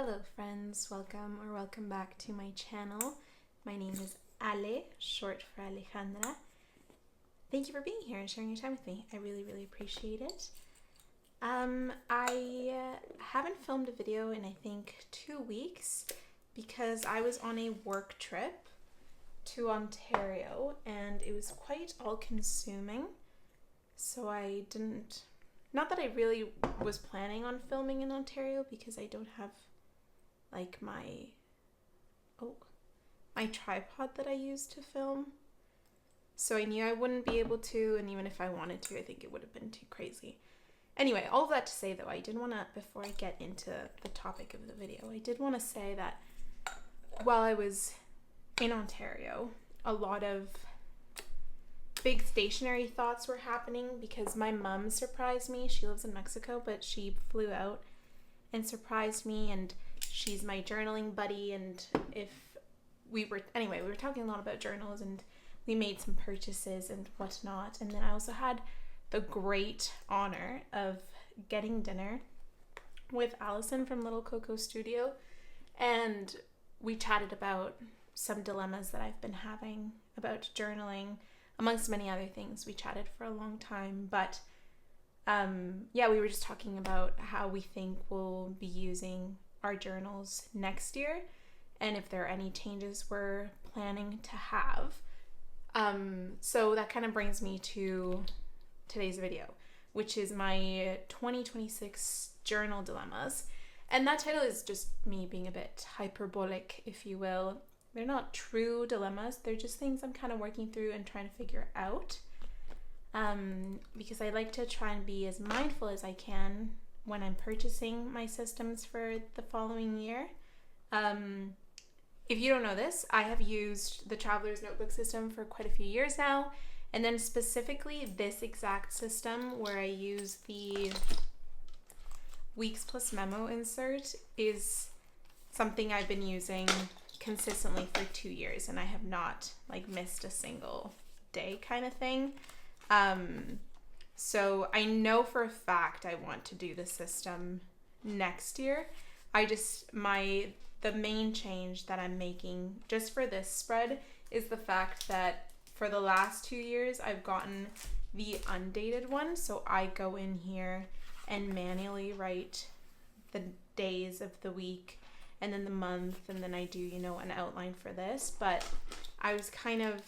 Hello friends, welcome back to my channel. My name is Ale, short for Alejandra. Thank you for being here and sharing your time with me. I really appreciate it. I haven't filmed a video in I think 2 weeks because I was on a work trip to Ontario and it was quite all-consuming. So I didn't, not that I really was planning on filming in Ontario because I don't have like my tripod that I use to film. So I knew I wouldn't be able to, and even if I wanted to, I think it would have been too crazy. Anyway, all of that to say though, I did want to, before I get into the topic of the video, I did want to say that while I was in Ontario, a lot of big stationary thoughts were happening because my mom surprised me. She lives in Mexico, but she flew out and surprised me, and she's my journaling buddy. And we were talking a lot about journals, and we made some purchases and whatnot. And then I also had the great honor of getting dinner with Allison from Little Coco Studio, and we chatted about some dilemmas that I've been having about journaling, amongst many other things. We chatted for a long time, but we were just talking about how we think we'll be using our journals next year and if there are any changes we're planning to have. So that kind of brings me to today's video, which is my 2026 journal dilemmas. And that title is just me being a bit hyperbolic, if you will. They're not true dilemmas, they're just things I'm kind of working through and trying to figure out. Because I like to try and be as mindful as I can when I'm purchasing my systems for the following year. If you don't know this, I have used the Traveler's Notebook system for quite a few years now, and then specifically this exact system where I use the Weeks Plus Memo insert is something I've been using consistently for 2 years, and I have not missed a single day kind of thing. So I know for a fact I want to do the system next year. The main change that I'm making just for this spread is the fact that for the last 2 years I've gotten the undated one. So I go in here and manually write the days of the week and then the month, and then I do, an outline for this. But I was kind of,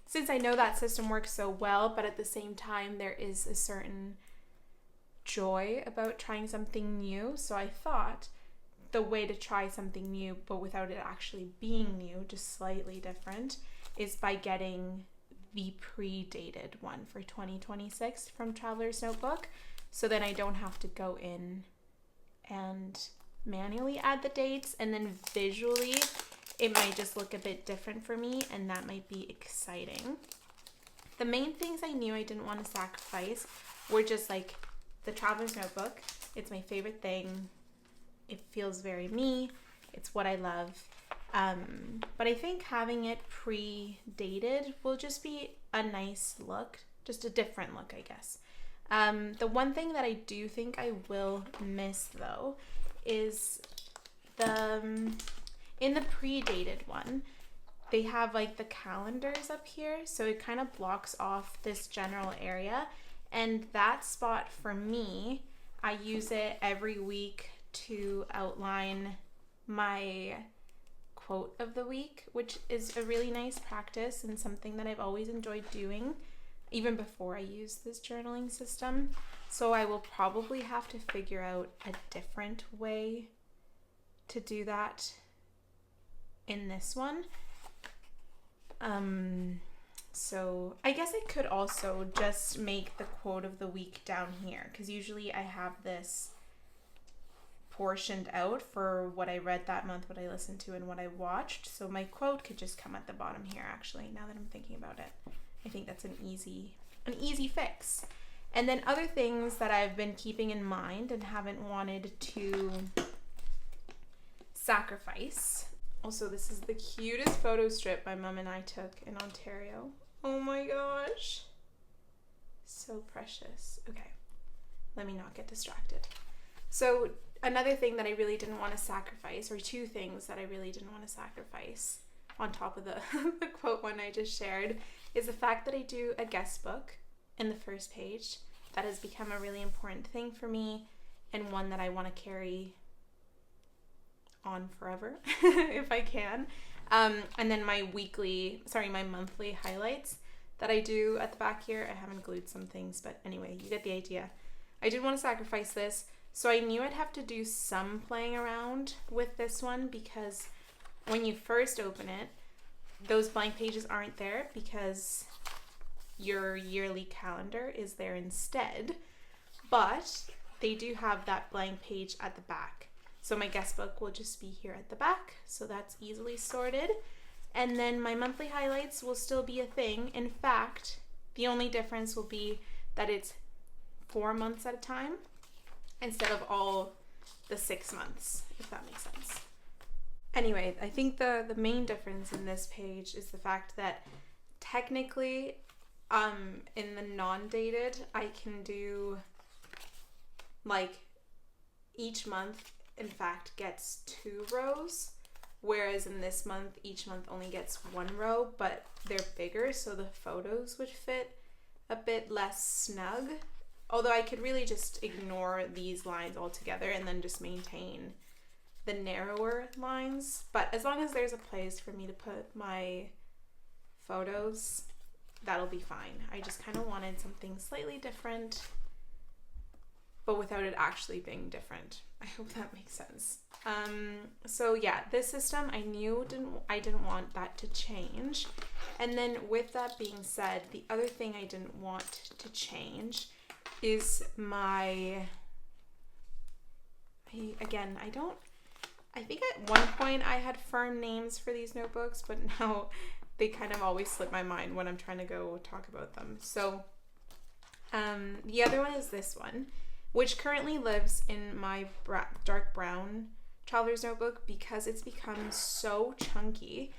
since I know that system works so well, but at the same time there is a certain joy about trying something new. So I thought the way to try something new, but without it actually being new, just slightly different, is by getting the pre-dated one for 2026 from Traveler's Notebook. So then I don't have to go in and manually add the dates, and then visually it might just look a bit different for me, and that might be exciting. The main things I knew I didn't want to sacrifice were just the Traveler's Notebook. It's my favorite thing. It feels very me. It's what I love. But I think having it pre-dated will just be a nice look, just a different look, I guess. The one thing that I do think I will miss though is in the pre-dated one, they have the calendars up here, so it kind of blocks off this general area, and that spot for me, I use it every week to outline my quote of the week, which is a really nice practice and something that I've always enjoyed doing even before I use this journaling system. So I will probably have to figure out a different way to do that in this one. So I guess I could also just make the quote of the week down here, because usually I have this portioned out for what I read that month, what I listened to, and what I watched. So my quote could just come at the bottom here, actually, now that I'm thinking about it. I think that's an easy fix. And then other things that I've been keeping in mind and haven't wanted to sacrifice. Also, this is the cutest photo strip my mom and I took in Ontario. Oh my gosh. So precious. Okay, let me not get distracted. So another thing that I really didn't want to sacrifice, or two things that I really didn't want to sacrifice on top of the, the quote one I just shared, is the fact that I do a guest book in the first page. That has become a really important thing for me, and one that I want to carry on forever if I can. And then my monthly highlights that I do at the back here. I haven't glued some things, but anyway, you get the idea. I didn't want to sacrifice this, so I knew I'd have to do some playing around with this one, because when you first open it, those blank pages aren't there because your yearly calendar is there instead, but they do have that blank page at the back. So my guest book will just be here at the back, so that's easily sorted. And then my monthly highlights will still be a thing. In fact, the only difference will be that it's 4 months at a time instead of all the 6 months, if that makes sense. Anyway, I think the main difference in this page is the fact that technically, in the non-dated, I can do, like, each month, in fact, gets 2 rows, whereas in this month, each month only gets 1 row, but they're bigger, so the photos would fit a bit less snug. Although I could really just ignore these lines altogether and then just maintain the narrower lines. But as long as there's a place for me to put my photos, that'll be fine. I just kind of wanted something slightly different, but without it actually being different. I hope that makes sense. So yeah, this system, I knew I didn't want that to change. And then with that being said, the other thing I didn't want to change is I think at one point I had firm names for these notebooks, but now they kind of always slip my mind when I'm trying to go talk about them. So the other one is this one, which currently lives in my dark brown traveler's notebook because it's become so chunky.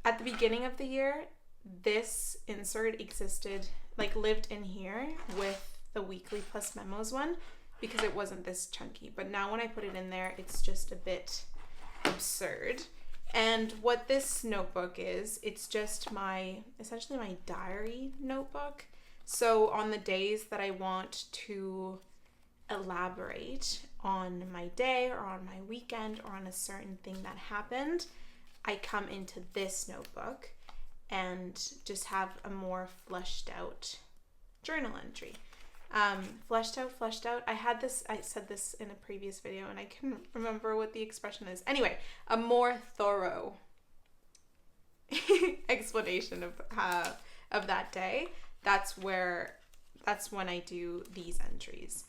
At the beginning of the year, this insert lived in here with the weekly plus memos one because it wasn't this chunky. But now when I put it in there, it's just a bit absurd. And what this notebook is, it's just essentially my diary notebook. So on the days that I want to elaborate on my day or on my weekend or on a certain thing that happened, I come into this notebook and just have a more fleshed out journal entry. Fleshed out. I said this in a previous video and I couldn't remember what the expression is. Anyway, a more thorough explanation of that day. That's when I do these entries.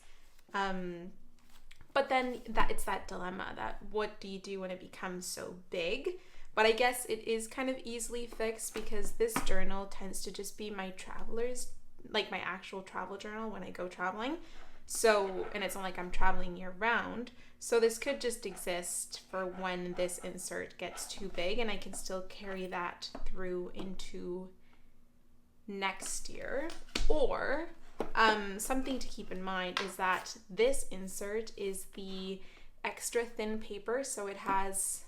But then it's that dilemma that what do you do when it becomes so big? But I guess it is kind of easily fixed because this journal tends to just be my my actual travel journal when I go traveling. So, and it's not like I'm traveling year round. So this could just exist for when this insert gets too big and I can still carry that through into next year. Or something to keep in mind is that this insert is the extra thin paper, so it has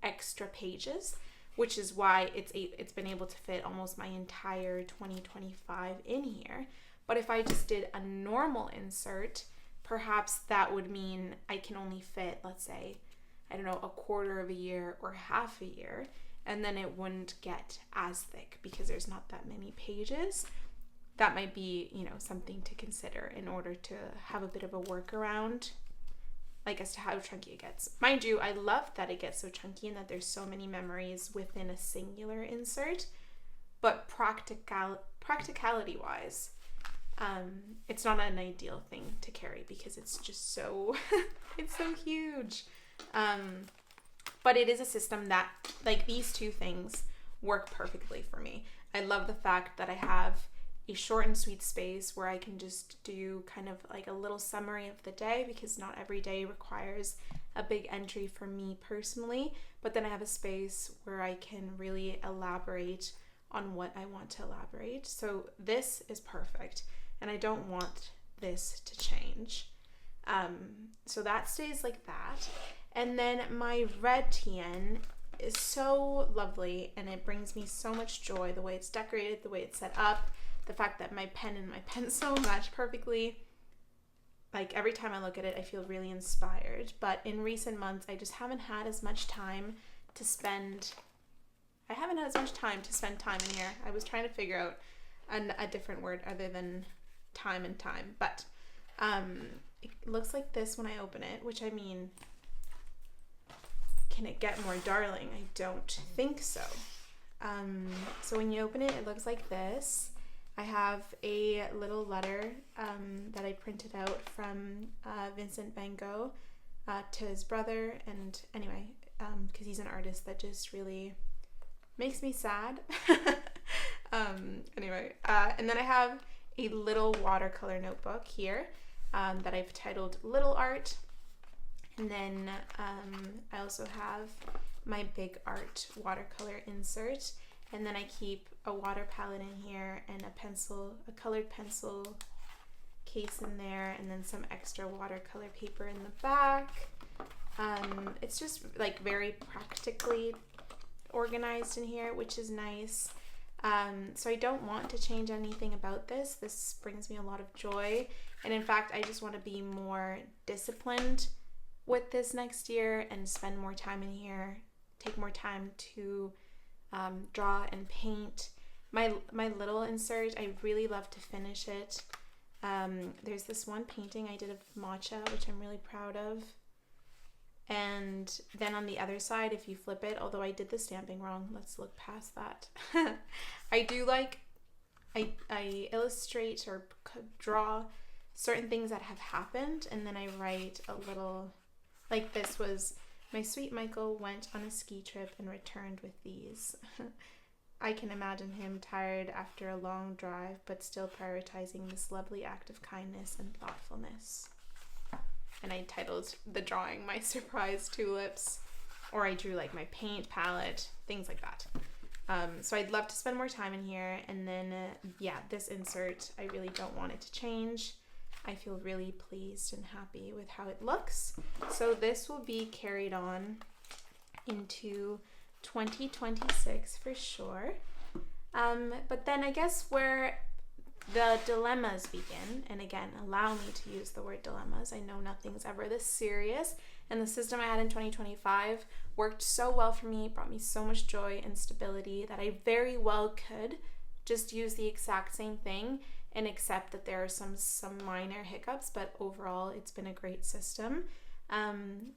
extra pages, which is why it's been able to fit almost my entire 2025 in here. But if I just did a normal insert, perhaps that would mean I can only fit, let's say, I don't know, a quarter of a year or half a year, and then it wouldn't get as thick because there's not that many pages. That might be, something to consider in order to have a bit of a workaround, as to how chunky it gets. Mind you, I love that it gets so chunky and that there's so many memories within a singular insert, but practicality-wise, it's not an ideal thing to carry because it's just so, it's so huge. But it is a system that, these two things work perfectly for me. I love the fact that I have a short and sweet space where I can just do kind of a little summary of the day, because not every day requires a big entry for me personally, but then I have a space where I can really elaborate on what I want to elaborate. So this is perfect and I don't want this to change. So that stays like that. And then my red TN is so lovely, and it brings me so much joy, the way it's decorated, the way it's set up, the fact that my pen and my pencil match perfectly. Like, every time I look at it, I feel really inspired. But in recent months, I just haven't had as much time to spend. I haven't had as much time to spend time in here. I was trying to figure out a different word other than time and time. But it looks like this when I open it, which, I mean, can it get more darling? I don't think so. So when you open it, it looks like this. I have a little letter that I printed out from Vincent van Gogh to his brother. And anyway, because he's an artist that just really makes me sad. Anyway, and then I have a little watercolor notebook here that I've titled Little Art. And then I also have my big art watercolor insert. And then I keep a water palette in here and a colored pencil case in there, and then some extra watercolor paper in the back. It's just like very practically organized in here, which is nice. So I don't want to change anything about this. This brings me a lot of joy. And in fact, I just want to be more disciplined with this next year and spend more time in here, take more time to draw and paint. My little insert, I really love to finish it. There's this one painting I did of matcha, which I'm really proud of. And then on the other side, if you flip it, although I did the stamping wrong, let's look past that. I do like, I illustrate or draw certain things that have happened, and then I write a little, like this was, my sweet Michael went on a ski trip and returned with these. I can imagine him tired after a long drive, but still prioritizing this lovely act of kindness and thoughtfulness. And I titled the drawing My Surprise Tulips, or I drew like my paint palette, things like that. So I'd love to spend more time in here. And then, yeah, this insert, I really don't want it to change. I feel really pleased and happy with how it looks. So this will be carried on into 2026 for sure. But then I guess where the dilemmas begin, and again, allow me to use the word dilemmas. I know nothing's ever this serious, and the system I had in 2025 worked so well for me, brought me so much joy and stability that I very well could just use the exact same thing and accept that there are some minor hiccups, but overall it's been a great system.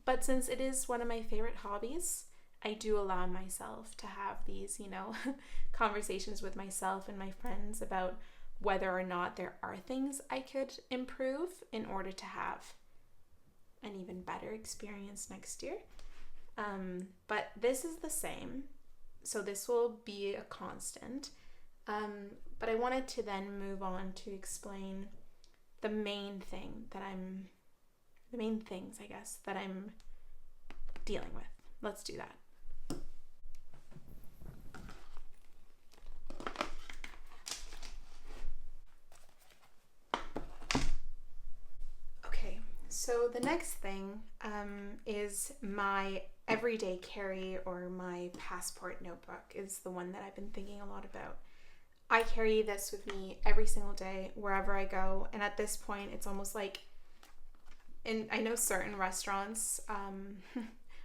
But since it is one of my favorite hobbies, I do allow myself to have these, conversations with myself and my friends about whether or not there are things I could improve in order to have an even better experience next year. But this is the same, so this will be a constant. But I wanted to then move on to explain the main things, I guess, that I'm dealing with. Let's do that. So the next thing is my everyday carry, or my passport notebook is the one that I've been thinking a lot about. I carry this with me every single day wherever I go, and at this point it's almost like, I know certain restaurants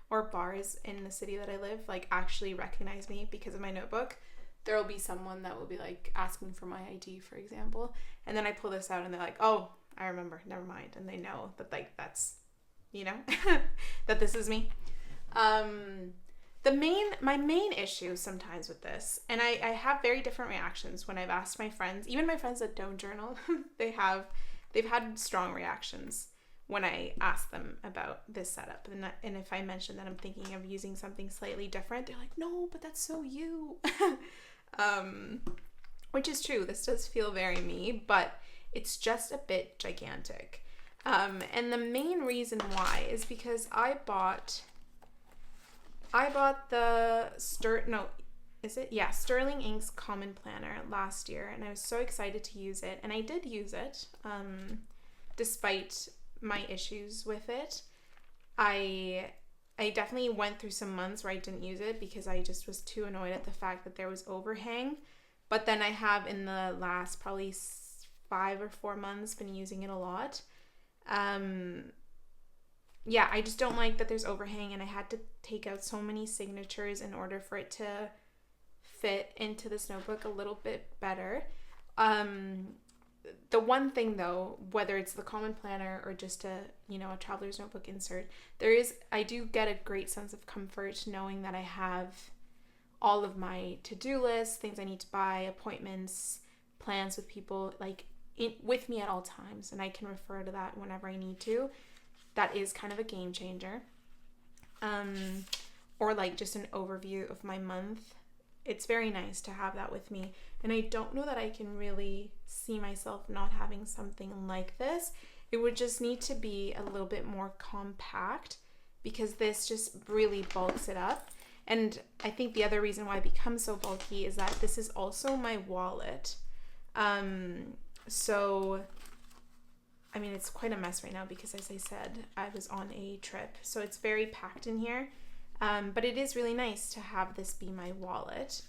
or bars in the city that I live like actually recognize me because of my notebook. There will be someone that will be like asking for my ID, for example, and then I pull this out and they're like, oh, I remember, never mind. And they know that like that's, that this is me. My main issue sometimes with this, and I have very different reactions when I've asked my friends, even my friends that don't journal, they've had strong reactions when I ask them about this setup. And if I mention that I'm thinking of using something slightly different, they're like, no, but that's so you. Which is true. This does feel very me, but it's just a bit gigantic. And the main reason why is because I bought the Sterling Inks Common Planner last year, and I was so excited to use it, and I did use it, despite my issues with it. I definitely went through some months where I didn't use it because I just was too annoyed at the fact that there was overhang. But then I have in the last probably 5 or 4 months been using it a lot. Yeah, I just don't like that there's overhang, and I had to take out so many signatures in order for it to fit into this notebook a little bit better. The one thing though, whether it's the common planner or just a traveler's notebook insert, I do get a great sense of comfort knowing that I have all of my to-do lists, things I need to buy, appointments, plans with people, like with me at all times, and I can refer to that whenever I need to. That is kind of a game changer. Or like just an overview of my month. It's very nice to have that with me. And I don't know that I can really see myself not having something like this. It would just need to be a little bit more compact because this just really bulks it up. And I think the other reason why it becomes so bulky is that this is also my wallet. So, I mean, it's quite a mess right now because, as I said, I was on a trip. So it's very packed in here. But it is really nice to have this be my wallet.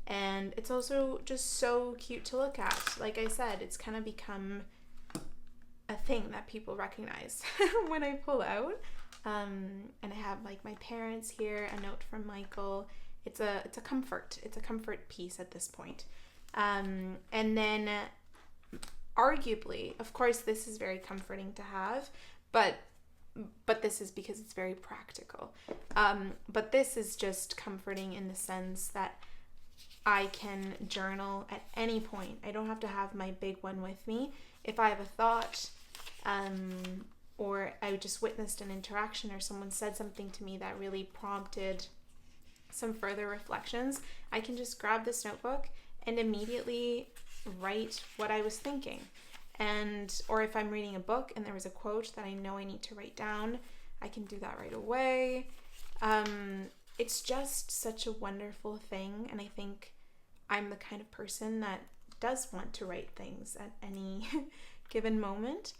And it's also just so cute to look at. Like I said, it's kind of become a thing that people recognize when I pull out. And I have like my parents here, a note from Michael. It's a comfort. It's a comfort piece at this point. And then arguably, of course, this is very comforting to have, but this is because it's very practical. But this is just comforting in the sense that I can journal at any point. I don't have to have my big one with me. If I have a thought, or I just witnessed an interaction or someone said something to me that really prompted some further reflections, I can just grab this notebook and immediately write what I was thinking. Or if I'm reading a book and there was a quote that I know I need to write down, I can do that right away. It's just such a wonderful thing, and I think I'm the kind of person that does want to write things at any given moment.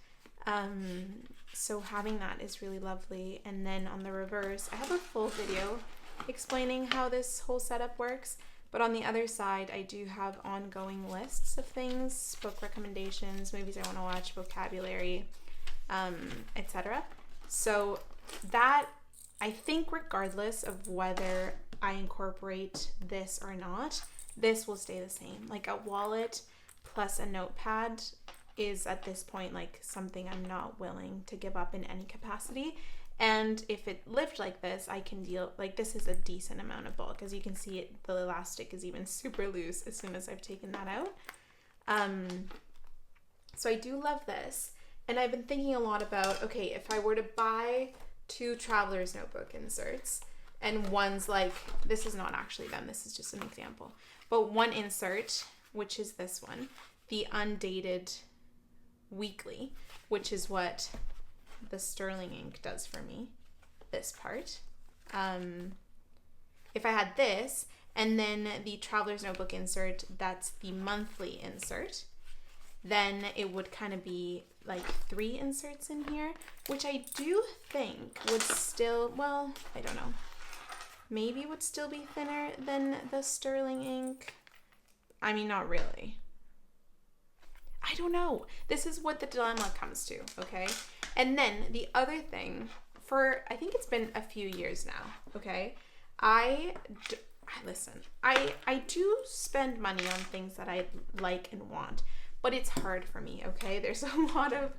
So having that is really lovely. And then on the reverse, I have a full video explaining how this whole setup works. But on the other side, I do have ongoing lists of things, book recommendations, movies I want to watch, vocabulary, etc. So that, I think regardless of whether I incorporate this or not, this will stay the same. Like a wallet plus a notepad is at this point like something I'm not willing to give up in any capacity. And if it lived like this, I can deal, like this is a decent amount of bulk. As you can see, the elastic is even super loose as soon as I've taken that out. So I do love this. And I've been thinking a lot about, okay, if I were to buy 2 traveler's notebook inserts, and one's like, this is not actually them, this is just an example. But one insert, which is this one, the undated weekly, which is what the sterling ink does for me, this part. If I had this and then the traveler's notebook insert, that's the monthly insert, then it would kind of be like 3 inserts in here, which I do think would still, well, I don't know, maybe would still be thinner than the sterling ink. I mean, not really. I don't know. This is what the dilemma comes to, okay? And then the other thing, I think it's been a few years now, okay? Listen, I do spend money on things that I like and want, but it's hard for me, okay? There's a lot of,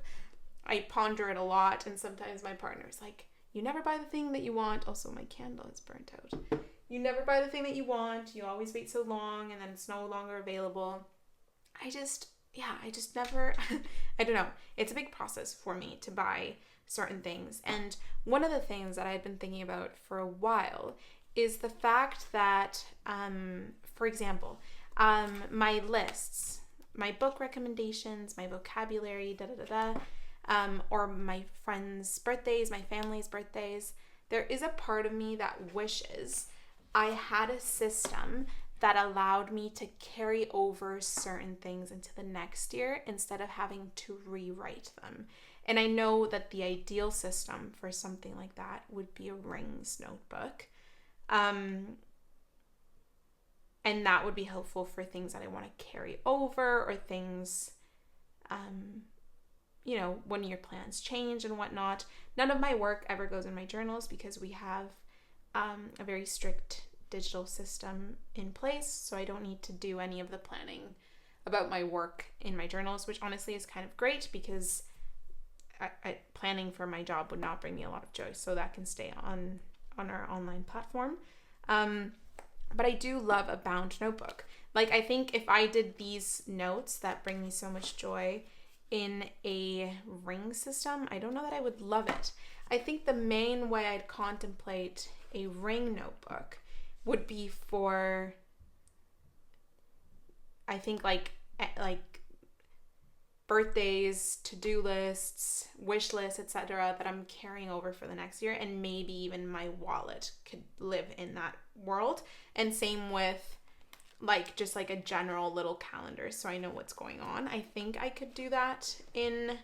I ponder it a lot, and sometimes my partner's like, you never buy the thing that you want. Also, my candle is burnt out. You never buy the thing that you want. You always wait so long, and then it's no longer available. I just never, I don't know. It's a big process for me to buy certain things. And one of the things that I've been thinking about for a while is the fact that, for example, my lists, my book recommendations, my vocabulary, or my friends' birthdays, my family's birthdays, there is a part of me that wishes I had a system that allowed me to carry over certain things into the next year instead of having to rewrite them. And I know that the ideal system for something like that would be a rings notebook. And that would be helpful for things that I want to carry over, or things, you know, when your plans change and whatnot. None of my work ever goes in my journals because we have a very strict digital system in place. So I don't need to do any of the planning about my work in my journals, which honestly is kind of great because planning for my job would not bring me a lot of joy. So that can stay on our online platform. But I do love a bound notebook. Like, I think if I did these notes that bring me so much joy in a ring system, I don't know that I would love it. I think the main way I'd contemplate a ring notebook would be for, I think, like birthdays, to-do lists, wish lists, etc. that I'm carrying over for the next year, and maybe even my wallet could live in that world. And same with like just like a general little calendar, so I know what's going on. I think I could do that in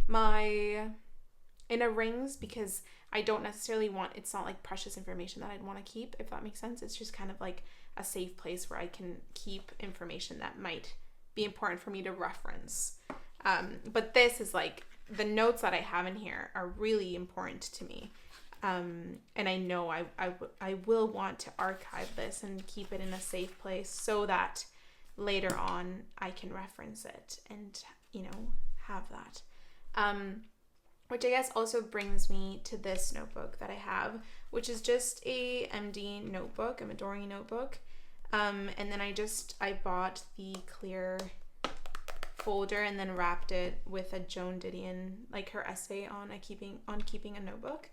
a rings, because I don't necessarily want, it's not like precious information that I'd want to keep, if that makes sense. It's just kind of like a safe place where I can keep information that might be important for me to reference. But this is like, the notes that I have in here are really important to me. And I know I will want to archive this and keep it in a safe place so that later on I can reference it and, you know, have that. Which I guess also brings me to this notebook that I have, which is just a MD notebook, a Midori notebook. And then I bought the clear folder and then wrapped it with a Joan Didion, like her essay on keeping a notebook.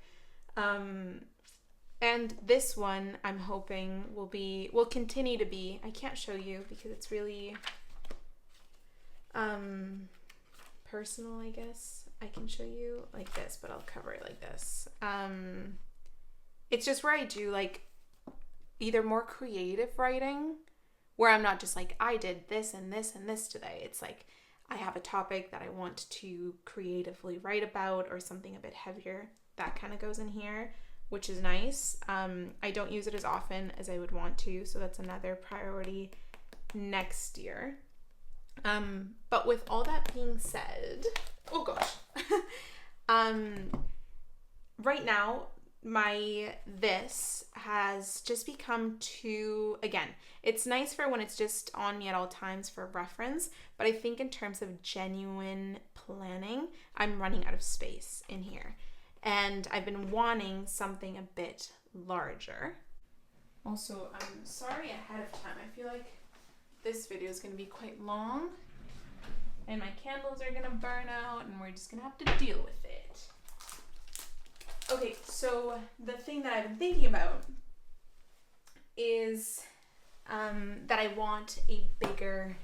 And this one I'm hoping will continue to be, I can't show you because it's really personal, I guess. I can show you like this, but I'll cover it like this. It's just where I do like either more creative writing, where I'm not just like, I did this and this and this today. It's like I have a topic that I want to creatively write about, or something a bit heavier. That kind of goes in here, which is nice. I don't use it as often as I would want to, so that's another priority next year. But with all that being said, oh gosh, right now this has just become too, again, it's nice for when it's just on me at all times for reference, but I think in terms of genuine planning, I'm running out of space in here. And I've been wanting something a bit larger. Also, I'm sorry ahead of time. I feel like this video is going to be quite long, and my candles are going to burn out, and we're just going to have to deal with it. Okay, so the thing that I've been thinking about is that I want a bigger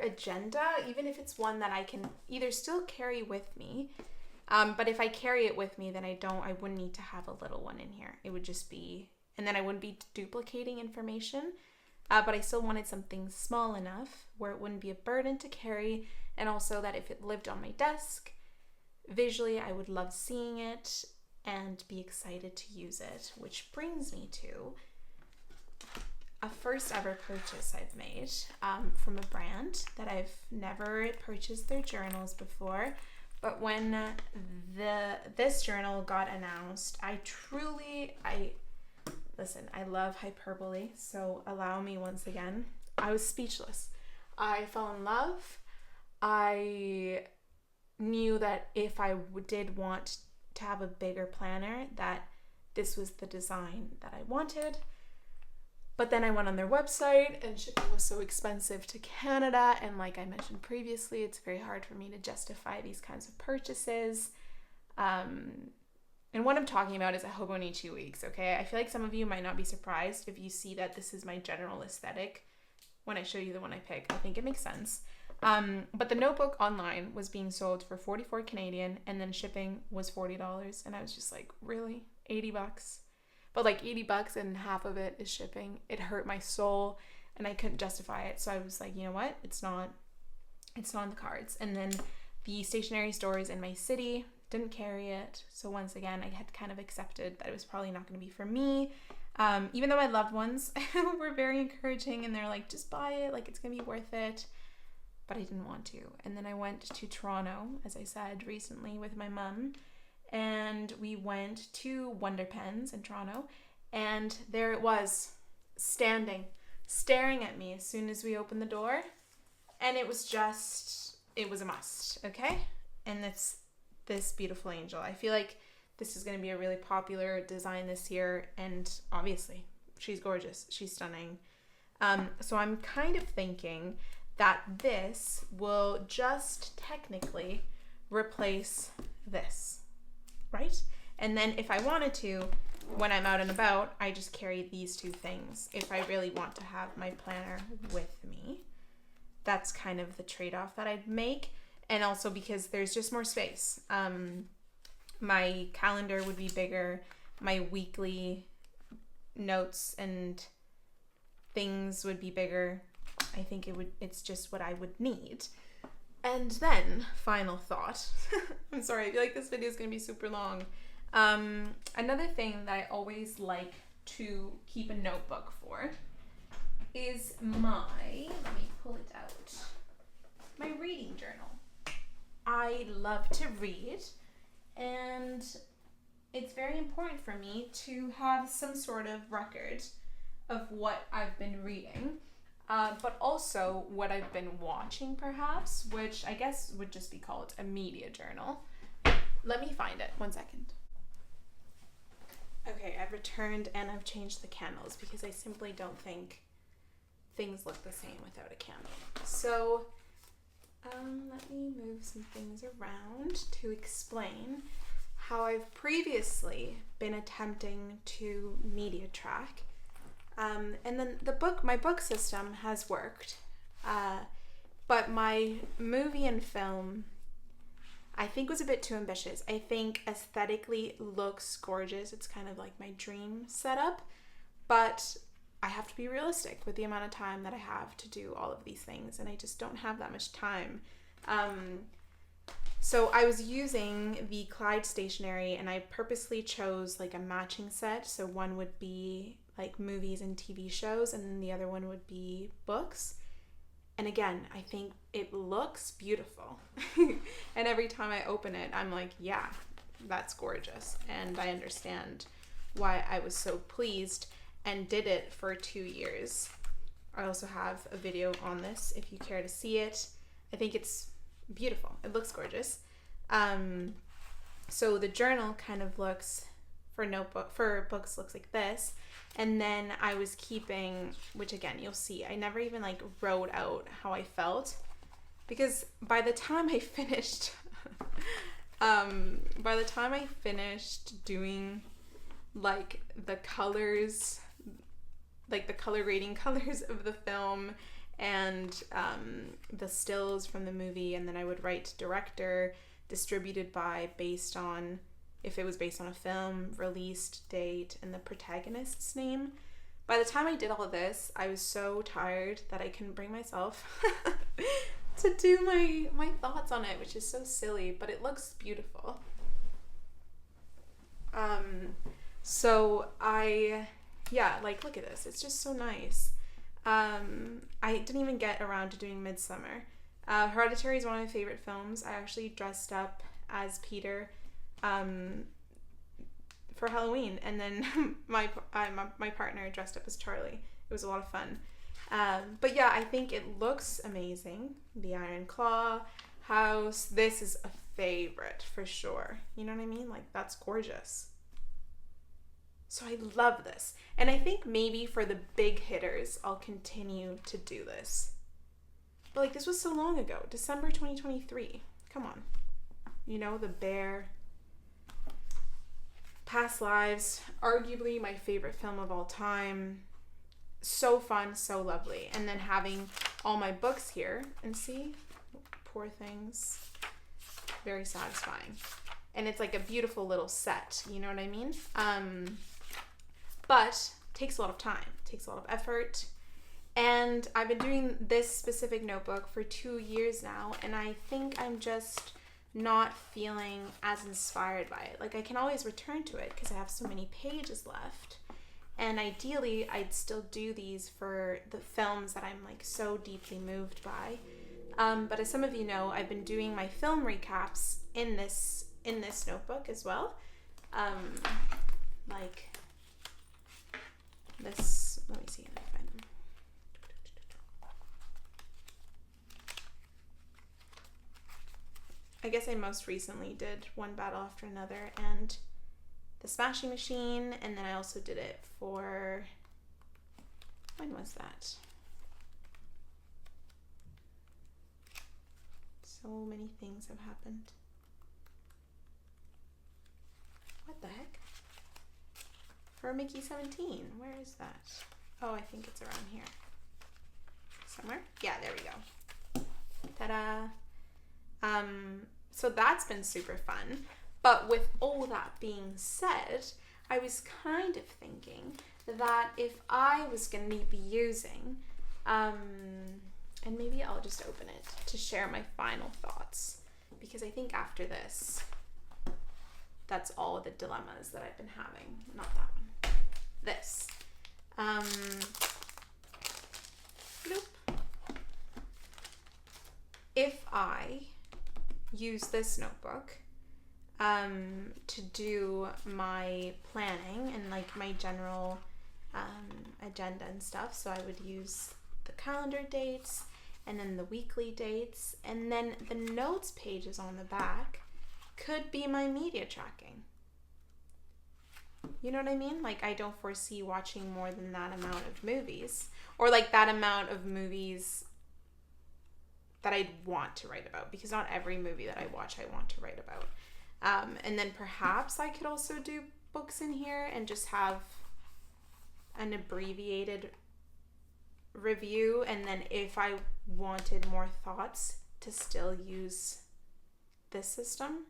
agenda, even if it's one that I can either still carry with me, but if I carry it with me, then I wouldn't need to have a little one in here. It would just be, and then I wouldn't be duplicating information, but I still wanted something small enough where it wouldn't be a burden to carry, and also that if it lived on my desk, visually I would love seeing it and be excited to use it, which brings me to a first ever purchase I've made from a brand that I've never purchased their journals before. But when this journal got announced, I love hyperbole, so allow me once again. I was speechless. I fell in love. I knew that if I did want to have a bigger planner, that this was the design that I wanted. But then I went on their website, and shipping was so expensive to Canada, and like I mentioned previously, it's very hard for me to justify these kinds of purchases. And what I'm talking about is a Hobonichi weeks, okay? I feel like some of you might not be surprised if you see that this is my general aesthetic when I show you the one I pick. I think it makes sense. But the notebook online was being sold for $44 Canadian, and then shipping was $40, and I was just like, really? $80? But like $80 and half of it is shipping. It hurt my soul, and I couldn't justify it. So I was like, you know what? It's not in the cards. And then The stationery stores in my city didn't carry it. So once again, I had kind of accepted that it was probably not going to be for me. Even though my loved ones were very encouraging and they're like, just buy it, like it's going to be worth it. But I didn't want to. And then I went to Toronto, as I said, recently with my mum. And we went to Wonder Pens in Toronto. And there it was, staring at me as soon as we opened the door. And it was a must, okay? And it's this beautiful angel. I feel like this is going to be a really popular design this year. And obviously, she's gorgeous. She's stunning. So I'm kind of thinking that this will just technically replace this, right? And then if I wanted to, when I'm out and about, I just carry these two things. If I really want to have my planner with me, that's kind of the trade-off that I'd make. And also because there's just more space. My calendar would be bigger. My weekly notes and things would be bigger. I think it's just what I would need. And then, final thought. I'm sorry, I feel like this video is going to be super long. Another thing that I always like to keep a notebook for is let me pull it out, my reading journal. I love to read, and it's very important for me to have some sort of record of what I've been reading. But also what I've been watching, perhaps, which I guess would just be called a media journal. Let me find it. 1 second. Okay, I've returned and I've changed the candles because I simply don't think things look the same without a candle. So, let me move some things around to explain how I've previously been attempting to media track. And then my book system has worked, but my movie and film, I think, was a bit too ambitious. I think aesthetically looks gorgeous. It's kind of like my dream setup, but I have to be realistic with the amount of time that I have to do all of these things, and I just don't have that much time. So I was using the Clyde stationery, and I purposely chose like a matching set. So one would be like movies and TV shows, and then the other one would be books. And again, I think it looks beautiful. And every time I open it, I'm like, yeah, that's gorgeous. And I understand why I was so pleased and did it for 2 years. I also have a video on this if you care to see it. I think it's beautiful. It looks gorgeous. So the journal kind of looks for books looks like this. And then I was keeping, which again, you'll see, I never even like wrote out how I felt, because by the time I finished, doing like the colors, like the color rating colors of the film and the stills from the movie, and then I would write director, distributed by, based on, if it was based on a film, released date, and the protagonist's name. By the time I did all of this, I was so tired that I couldn't bring myself to do my thoughts on it, which is so silly, but it looks beautiful. So look at this. It's just so nice. I didn't even get around to doing Midsummer. Hereditary is one of my favorite films. I actually dressed up as Peter for Halloween, and then my partner dressed up as Charlie. It was a lot of fun. But yeah, I think it looks amazing. The Iron Claw house. This is a favorite for sure. You know what I mean? Like, that's gorgeous. So I love this. And I think maybe for the big hitters, I'll continue to do this. But like, this was so long ago. December 2023. Come on. You know, The Bear. Past Lives, arguably my favorite film of all time. So fun, so lovely. And then having all my books here, and see, Poor Things, very satisfying. And it's like a beautiful little set, you know what I mean? But takes a lot of time, takes a lot of effort. And I've been doing this specific notebook for 2 years now, and I think I'm just not feeling as inspired by it. Like, I can always return to it because I have so many pages left. And ideally, I'd still do these for the films that I'm like so deeply moved by. But as some of you know, I've been doing my film recaps in this notebook as well. Like this, let me see if I can find them. I guess I most recently did One Battle After Another and The Smashing Machine, and then I also did it for, when was that? So many things have happened. What the heck? For Mickey 17, where is that? Oh, I think it's around here. Somewhere? Yeah, there we go. Ta-da! So that's been super fun. But with all that being said, I was kind of thinking that if I was going to be using, and maybe I'll just open it to share my final thoughts, because I think after this, that's all of the dilemmas that I've been having. Not that one. This. Bloop. If I use this notebook to do my planning and like my general agenda and stuff, so I would use the calendar dates and then the weekly dates, and then the notes pages on the back could be my media tracking. You know what I mean? Like, I don't foresee watching more than that amount of movies, or like that amount of movies that I'd want to write about, because not every movie that I watch I want to write about. And then perhaps I could also do books in here and just have an abbreviated review, and then if I wanted more thoughts, to still use this system.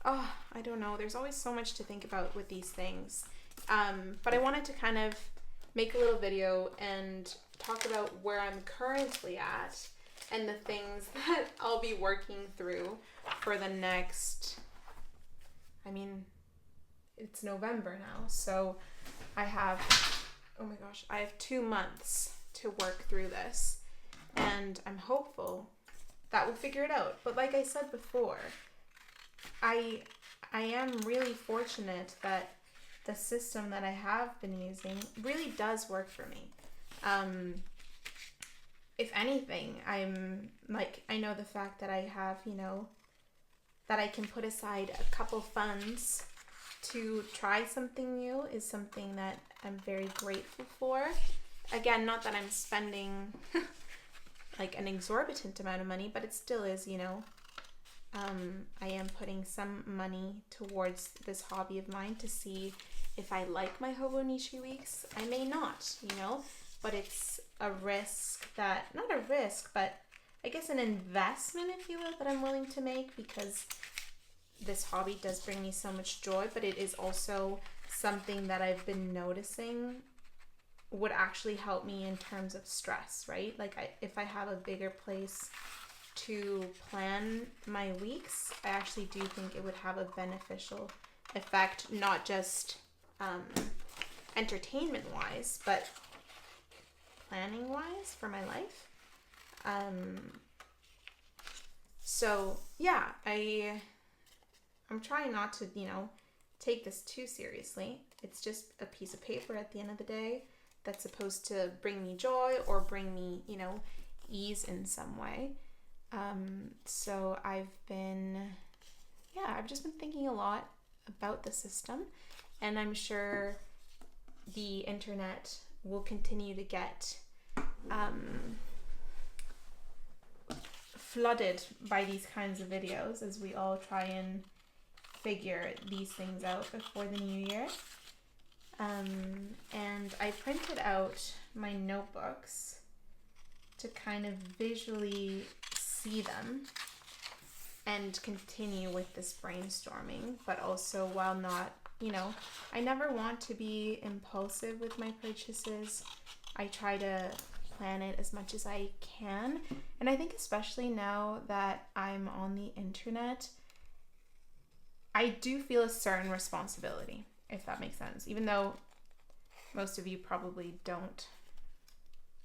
Oh, I don't know. There's always so much to think about with these things. But I wanted to kind of make a little video and talk about where I'm currently at and the things that I'll be working through for the next, I mean, it's November now, so I have, oh my gosh, I have 2 months to work through this, and I'm hopeful that we'll figure it out. But like I said before, I am really fortunate that the system that I have been using really does work for me. If anything, I'm like, I know the fact that I have, you know, that I can put aside a couple funds to try something new is something that I'm very grateful for. Again, not that I'm spending like an exorbitant amount of money, but it still is, you know, I am putting some money towards this hobby of mine to see if I like my Hobonichi weeks. I may not, you know, but it's a risk that, not a risk, but I guess an investment, if you will, that I'm willing to make, because this hobby does bring me so much joy, but it is also something that I've been noticing would actually help me in terms of stress, right? Like, if I have a bigger place to plan my weeks, I actually do think it would have a beneficial effect, not just entertainment wise, but planning wise for my life. So yeah, I'm trying not to, you know, take this too seriously. It's just a piece of paper at the end of the day that's supposed to bring me joy or bring me, you know, ease in some way. So I've just been thinking a lot about the system, and I'm sure the internet will continue to get flooded by these kinds of videos as we all try and figure these things out before the new year. And I printed out my notebooks to kind of visually see them and continue with this brainstorming, but also while not, you know, I never want to be impulsive with my purchases. I try to plan it as much as I can. And I think especially now that I'm on the internet, I do feel a certain responsibility, if that makes sense. Even though most of you probably don't.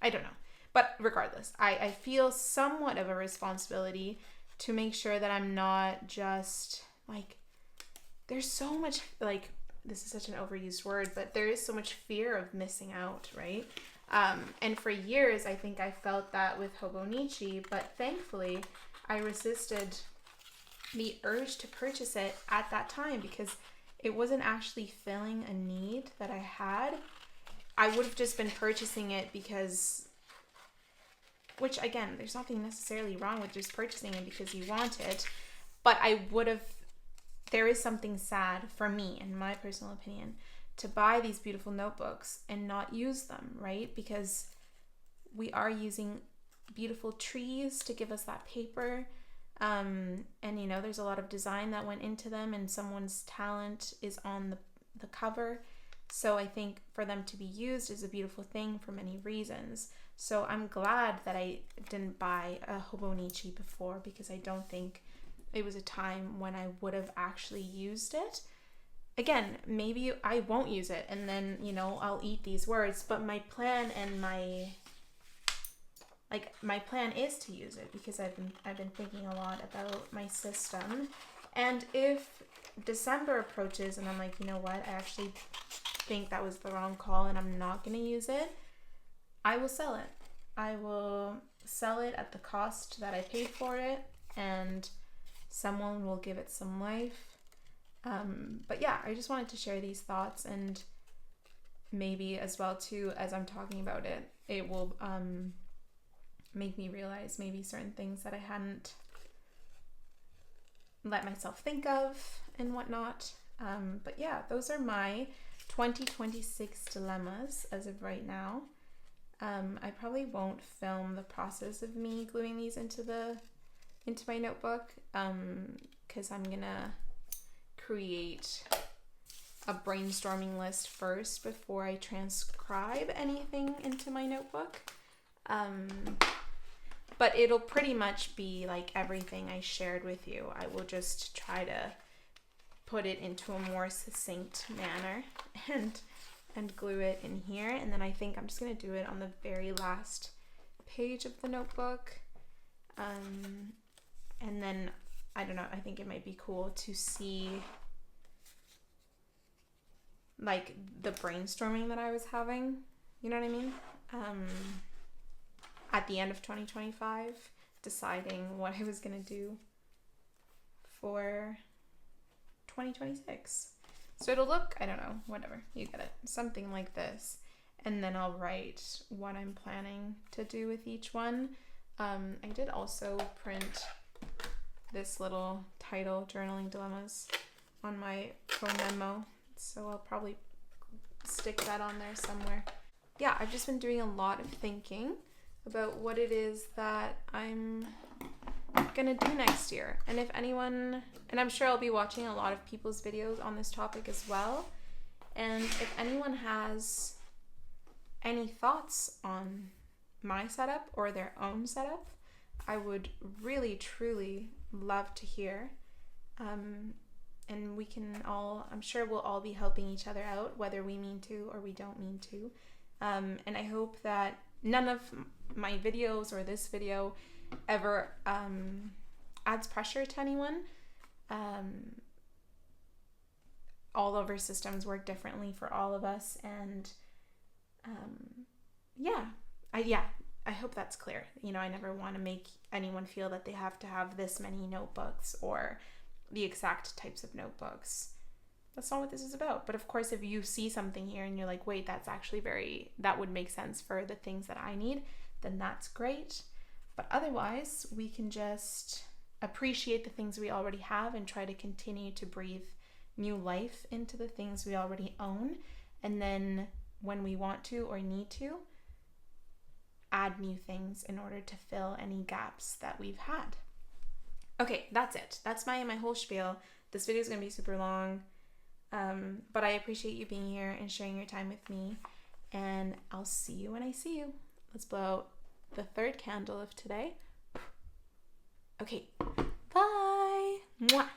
I don't know. But regardless, I feel somewhat of a responsibility to make sure that I'm not just like, there's so much, like, this is such an overused word, but there is so much fear of missing out, right? And for years, I think I felt that with Hobonichi, but thankfully, I resisted the urge to purchase it at that time because it wasn't actually filling a need that I had. I would have just been purchasing it because, which again, there's nothing necessarily wrong with just purchasing it because you want it, but I would have, there is something sad for me, in my personal opinion, to buy these beautiful notebooks and not use them, right? Because we are using beautiful trees to give us that paper. And you know, there's a lot of design that went into them and someone's talent is on the cover. So I think for them to be used is a beautiful thing for many reasons. So I'm glad that I didn't buy a Hobonichi before because I don't think it was a time when I would have actually used it. Again, maybe I won't use it and then, you know, I'll eat these words, but my plan and my plan is to use it because I've been thinking a lot about my system. And if December approaches and I'm like, you know what, I actually think that was the wrong call and I'm not going to use it, I will sell it. I will sell it at the cost that I paid for it and someone will give it some life. But yeah, I just wanted to share these thoughts, and maybe as well too, as I'm talking about it, it will make me realize maybe certain things that I hadn't let myself think of and whatnot. But yeah, those are my 2026 dilemmas as of right now. I probably won't film the process of me gluing these into my notebook, because I'm gonna create a brainstorming list first before I transcribe anything into my notebook. But it'll pretty much be like everything I shared with you. I will just try to put it into a more succinct manner and glue it in here. And then I think I'm just going to do it on the very last page of the notebook. And then, I don't know, I think it might be cool to see like the brainstorming that I was having, you know what I mean? At the end of 2025, deciding what I was going to do for 2026. So it'll look, I don't know, whatever, you get it, something like this. And then I'll write what I'm planning to do with each one. I did also print this little title, Journaling Dilemmas, on my phone memo. So I'll probably stick that on there somewhere. Yeah, I've just been doing a lot of thinking about what it is that I'm gonna do next year. And if anyone, and I'm sure I'll be watching a lot of people's videos on this topic as well. And if anyone has any thoughts on my setup or their own setup, I would really, truly love to hear. And we can all, I'm sure we'll all be helping each other out, whether we mean to or we don't mean to. And I hope that none of my videos or this video ever adds pressure to anyone. All of our systems work differently for all of us, and I hope that's clear. You know, I never want to make anyone feel that they have to have this many notebooks or the exact types of notebooks. That's not what this is about. But of course, if you see something here and you're like, wait, that's actually that would make sense for the things that I need, then that's great. But otherwise, we can just appreciate the things we already have and try to continue to breathe new life into the things we already own. And then when we want to or need to, add new things in order to fill any gaps that we've had. Okay, that's it. That's my whole spiel. This video is going to be super long, but I appreciate you being here and sharing your time with me. and I'll see you when I see you. Let's blow out the third candle of today. Okay, bye. Mwah.